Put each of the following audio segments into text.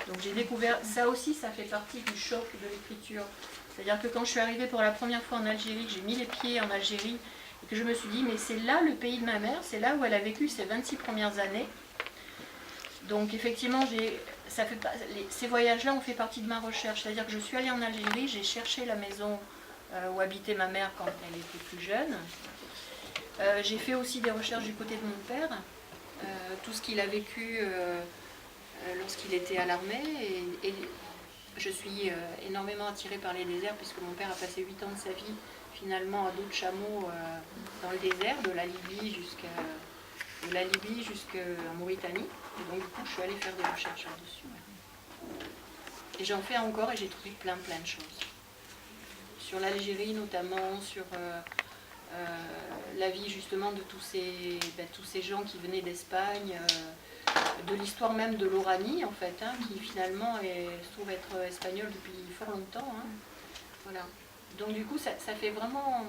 Donc j'ai découvert, ça aussi ça fait partie du choc de l'écriture. C'est-à-dire que quand je suis arrivée pour la première fois en Algérie, que j'ai mis les pieds en Algérie, et que je me suis dit, mais c'est là le pays de ma mère, c'est là où elle a vécu ses 26 premières années. Donc effectivement, ces voyages-là ont fait partie de ma recherche. C'est-à-dire que je suis allée en Algérie, j'ai cherché la maison où habitait ma mère quand elle était plus jeune. J'ai fait aussi des recherches du côté de mon père, tout ce qu'il a vécu lorsqu'il était à l'armée. Et je suis énormément attirée par les déserts, puisque mon père a passé 8 ans de sa vie finalement à dos de chameau dans le désert, de la Libye jusqu'en Mauritanie. Et donc du coup, je suis allée faire des recherches là-dessus. Et j'en fais encore et j'ai trouvé plein de choses. Sur l'Algérie notamment, sur la vie justement de tous ces gens qui venaient d'Espagne, de l'histoire même de l'Oranie en fait, hein, qui finalement se trouve être espagnole depuis fort longtemps. Hein. Voilà. Donc du coup, ça fait vraiment...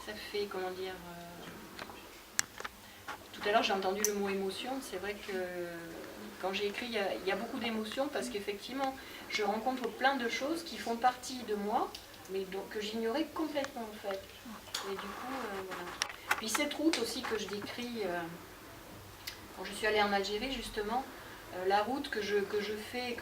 Ça fait, comment dire... Tout à l'heure, j'ai entendu le mot émotion. C'est vrai que quand j'ai écrit, il y a beaucoup d'émotions parce qu'effectivement, je rencontre plein de choses qui font partie de moi, mais donc, que j'ignorais complètement en fait. Et du coup, voilà. Puis cette route aussi que je décris, quand je suis allée en Algérie justement, la route que je refais,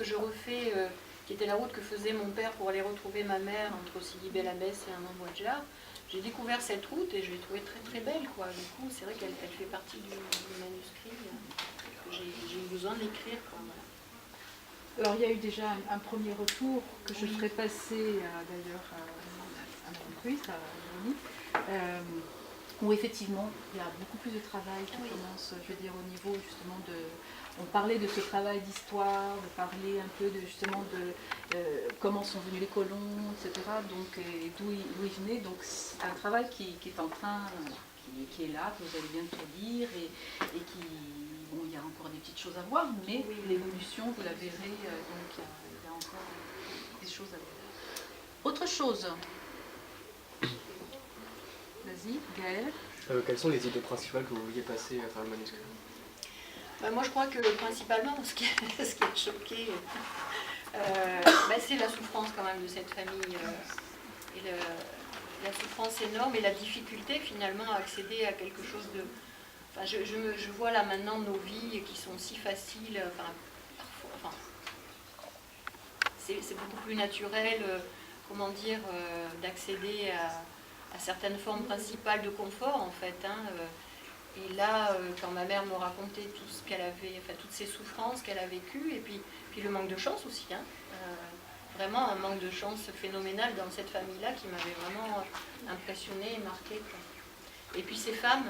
qui était la route que faisait mon père pour aller retrouver ma mère entre Sidi Bel Abbès et Amman Bouadjar. J'ai découvert cette route et je l'ai trouvée très belle, quoi. Du coup, c'est vrai qu'elle fait partie du manuscrit que j'ai eu besoin d'écrire, quoi. Voilà. Alors, il y a eu déjà un premier retour que je ferai passer d'ailleurs à ma reprise, à Véronique, où effectivement, il y a beaucoup plus de travail qui commence, je veux dire, au niveau justement de... On parlait de ce travail d'histoire, de parler un peu de justement de comment sont venus les colons, etc. Donc, d'où ils venaient. Donc, c'est un travail qui est en train, qui est là, que vous allez bientôt lire et qui, bon, il y a encore des petites choses à voir, mais l'évolution, vous la verrez. Donc, il y a encore des choses à voir. Autre chose. Vas-y, Gaëlle. Quelles sont les idées principales que vous vouliez passer à travers le manuscrit ? Moi, je crois que principalement, ce qui a choqué, c'est la souffrance quand même de cette famille. Et la souffrance énorme et la difficulté finalement à accéder à quelque chose de... Enfin, je vois là maintenant nos vies qui sont si faciles, c'est beaucoup plus naturel, comment dire, d'accéder à certaines formes principales de confort en fait. Hein, et là, quand ma mère me racontait tout ce qu'elle avait, enfin toutes ces souffrances qu'elle a vécues, et puis le manque de chance aussi, hein, vraiment un manque de chance phénoménal dans cette famille-là qui m'avait vraiment impressionnée et marquée. Et puis ces femmes,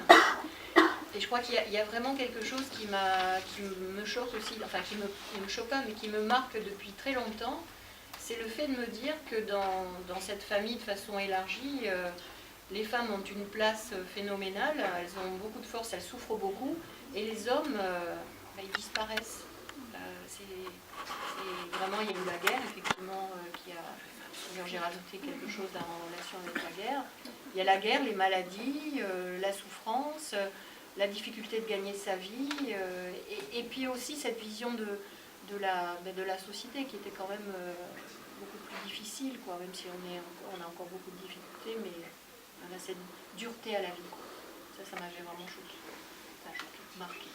et je crois qu'il y a vraiment quelque chose qui me choque aussi, enfin qui me choque pas, mais qui me marque depuis très longtemps, c'est le fait de me dire que dans cette famille de façon élargie, les femmes ont une place phénoménale, elles ont beaucoup de force, elles souffrent beaucoup, et les hommes, ils disparaissent. Vraiment, il y a eu la guerre, effectivement, j'ai rajouté quelque chose en relation avec la guerre. Il y a la guerre, les maladies, la souffrance, la difficulté de gagner sa vie, et puis aussi cette vision de la société qui était quand même beaucoup plus difficile, quoi, même si on a encore beaucoup de difficultés, mais on a cette dureté à la vie. Ça m'avait vraiment choqué, marqué.